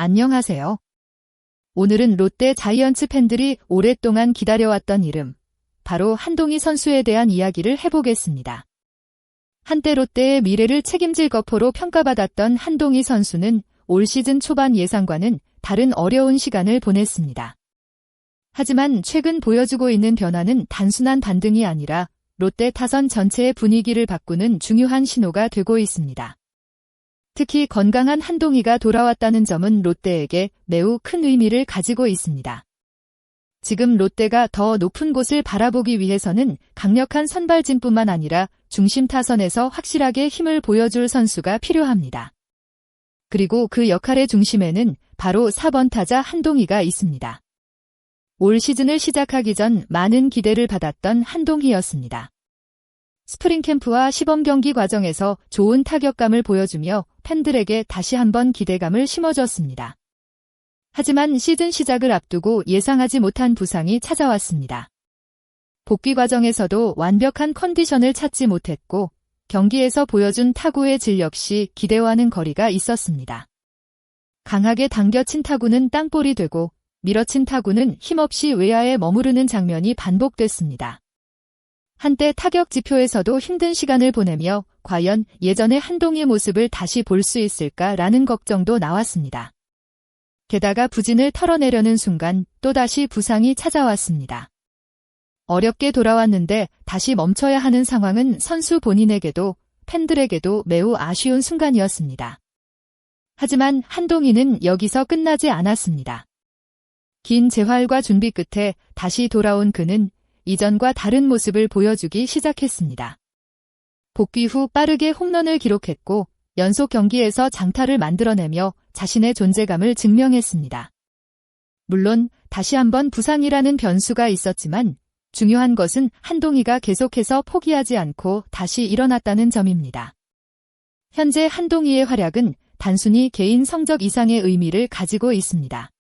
안녕하세요. 오늘은 롯데 자이언츠 팬들이 오랫동안 기다려왔던 이름, 바로 한동희 선수에 대한 이야기를 해보겠습니다. 한때 롯데의 미래를 책임질 거포로 평가받았던 한동희 선수는 올 시즌 초반 예상과는 다른 어려운 시간을 보냈습니다. 하지만 최근 보여주고 있는 변화는 단순한 반등이 아니라 롯데 타선 전체의 분위기를 바꾸는 중요한 신호가 되고 있습니다. 특히 건강한 한동희가 돌아왔다는 점은 롯데에게 매우 큰 의미를 가지고 있습니다. 지금 롯데가 더 높은 곳을 바라보기 위해서는 강력한 선발진뿐만 아니라 중심 타선에서 확실하게 힘을 보여줄 선수가 필요합니다. 그리고 그 역할의 중심에는 바로 4번 타자 한동희가 있습니다. 올 시즌을 시작하기 전 많은 기대를 받았던 한동희였습니다. 스프링 캠프와 시범 경기 과정에서 좋은 타격감을 보여주며 팬들에게 다시 한번 기대감을 심어줬습니다. 하지만 시즌 시작을 앞두고 예상하지 못한 부상이 찾아왔습니다. 복귀 과정에서도 완벽한 컨디션을 찾지 못했고 경기에서 보여준 타구의 질 역시 기대와는 거리가 있었습니다. 강하게 당겨친 타구는 땅볼이 되고 밀어친 타구는 힘없이 외야에 머무르는 장면이 반복됐습니다. 한때 타격 지표에서도 힘든 시간을 보내며 과연 예전의 한동희의 모습을 다시 볼 수 있을까라는 걱정도 나왔습니다. 게다가 부진을 털어내려는 순간 또다시 부상이 찾아왔습니다. 어렵게 돌아왔는데 다시 멈춰야 하는 상황은 선수 본인에게도 팬들에게도 매우 아쉬운 순간이었습니다. 하지만 한동희는 여기서 끝나지 않았습니다. 긴 재활과 준비 끝에 다시 돌아온 그는 이전과 다른 모습을 보여주기 시작했습니다. 복귀 후 빠르게 홈런을 기록했고 연속 경기에서 장타를 만들어내며 자신의 존재감을 증명했습니다. 물론 다시 한번 부상이라는 변수가 있었지만 중요한 것은 한동희가 계속해서 포기하지 않고 다시 일어났다는 점입니다. 현재 한동희의 활약은 단순히 개인 성적 이상의 의미를 가지고 있습니다.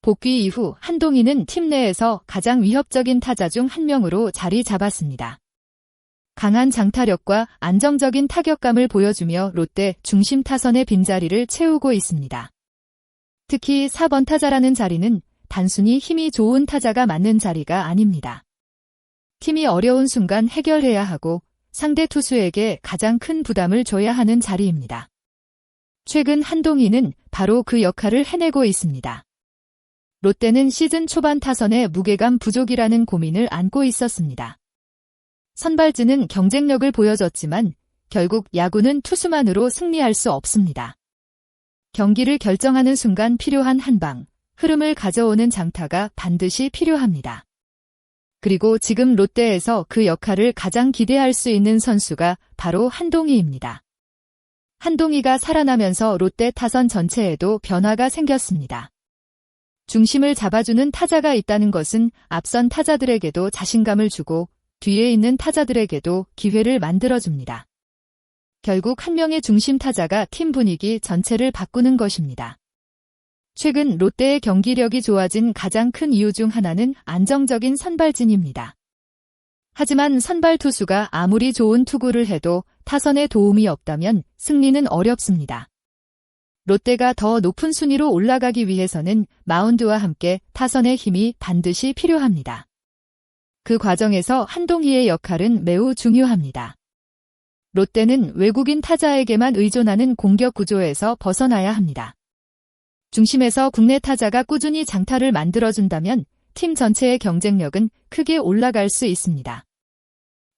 복귀 이후 한동희는 팀 내에서 가장 위협적인 타자 중 한 명으로 자리 잡았습니다. 강한 장타력과 안정적인 타격감을 보여주며 롯데 중심 타선의 빈자리를 채우고 있습니다. 특히 4번 타자라는 자리는 단순히 힘이 좋은 타자가 맞는 자리가 아닙니다. 팀이 어려운 순간 해결해야 하고 상대 투수에게 가장 큰 부담을 줘야 하는 자리입니다. 최근 한동희는 바로 그 역할을 해내고 있습니다. 롯데는 시즌 초반 타선의 무게감 부족이라는 고민을 안고 있었습니다. 선발진은 경쟁력을 보여줬지만 결국 야구는 투수만으로 승리할 수 없습니다. 경기를 결정하는 순간 필요한 한방, 흐름을 가져오는 장타가 반드시 필요합니다. 그리고 지금 롯데에서 그 역할을 가장 기대할 수 있는 선수가 바로 한동희입니다. 한동희가 살아나면서 롯데 타선 전체에도 변화가 생겼습니다. 중심을 잡아주는 타자가 있다는 것은 앞선 타자들에게도 자신감을 주고 뒤에 있는 타자들에게도 기회를 만들어줍니다. 결국 한 명의 중심 타자가 팀 분위기 전체를 바꾸는 것입니다. 최근 롯데의 경기력이 좋아진 가장 큰 이유 중 하나는 안정적인 선발진입니다. 하지만 선발 투수가 아무리 좋은 투구를 해도 타선에 도움이 없다면 승리는 어렵습니다. 롯데가 더 높은 순위로 올라가기 위해서는 마운드와 함께 타선의 힘이 반드시 필요합니다. 그 과정에서 한동희의 역할은 매우 중요합니다. 롯데는 외국인 타자에게만 의존하는 공격 구조에서 벗어나야 합니다. 중심에서 국내 타자가 꾸준히 장타를 만들어준다면 팀 전체의 경쟁력은 크게 올라갈 수 있습니다.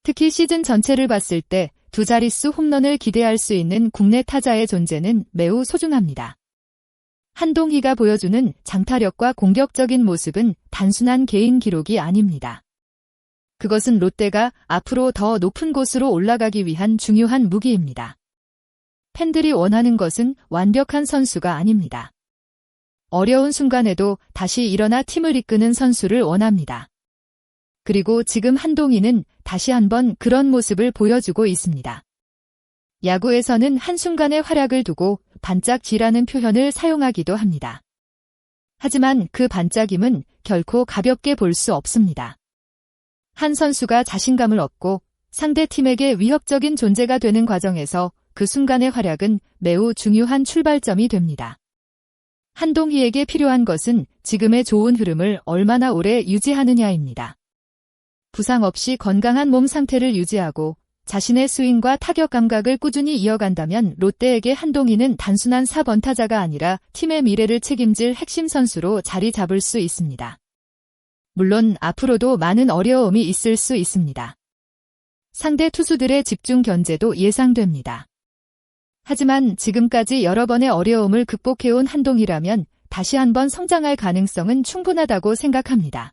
특히 시즌 전체를 봤을 때 두 자릿수 홈런을 기대할 수 있는 국내 타자의 존재는 매우 소중합니다. 한동희가 보여주는 장타력과 공격적인 모습은 단순한 개인 기록이 아닙니다. 그것은 롯데가 앞으로 더 높은 곳으로 올라가기 위한 중요한 무기입니다. 팬들이 원하는 것은 완벽한 선수가 아닙니다. 어려운 순간에도 다시 일어나 팀을 이끄는 선수를 원합니다. 그리고 지금 한동희는 다시 한번 그런 모습을 보여주고 있습니다. 야구에서는 한순간의 활약을 두고 반짝지라는 표현을 사용하기도 합니다. 하지만 그 반짝임은 결코 가볍게 볼 수 없습니다. 한 선수가 자신감을 얻고 상대 팀에게 위협적인 존재가 되는 과정에서 그 순간의 활약은 매우 중요한 출발점이 됩니다. 한동희에게 필요한 것은 지금의 좋은 흐름을 얼마나 오래 유지하느냐입니다. 부상 없이 건강한 몸 상태를 유지하고 자신의 스윙과 타격 감각을 꾸준히 이어간다면 롯데에게 한동희는 단순한 4번 타자가 아니라 팀의 미래를 책임질 핵심 선수로 자리 잡을 수 있습니다. 물론 앞으로도 많은 어려움이 있을 수 있습니다. 상대 투수들의 집중 견제도 예상됩니다. 하지만 지금까지 여러 번의 어려움을 극복해온 한동희라면 다시 한번 성장할 가능성은 충분하다고 생각합니다.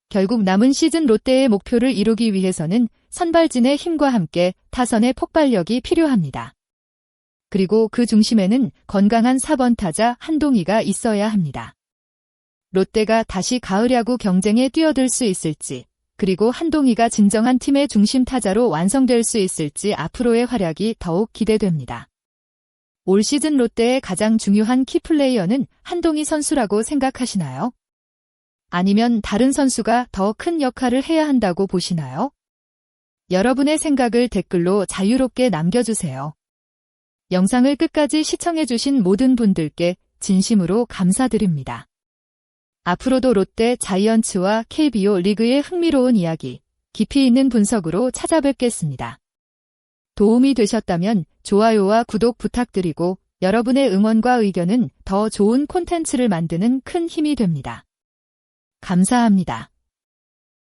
결국 남은 시즌 롯데의 목표를 이루기 위해서는 선발진의 힘과 함께 타선의 폭발력이 필요합니다. 그리고 그 중심에는 건강한 4번 타자 한동희가 있어야 합니다. 롯데가 다시 가을 야구 경쟁에 뛰어들 수 있을지, 그리고 한동희가 진정한 팀의 중심 타자로 완성될 수 있을지 앞으로의 활약이 더욱 기대됩니다. 올 시즌 롯데의 가장 중요한 키플레이어는 한동희 선수라고 생각하시나요? 아니면 다른 선수가 더 큰 역할을 해야 한다고 보시나요? 여러분의 생각을 댓글로 자유롭게 남겨주세요. 영상을 끝까지 시청해주신 모든 분들께 진심으로 감사드립니다. 앞으로도 롯데 자이언츠와 KBO 리그의 흥미로운 이야기, 깊이 있는 분석으로 찾아뵙겠습니다. 도움이 되셨다면 좋아요와 구독 부탁드리고 여러분의 응원과 의견은 더 좋은 콘텐츠를 만드는 큰 힘이 됩니다. 감사합니다.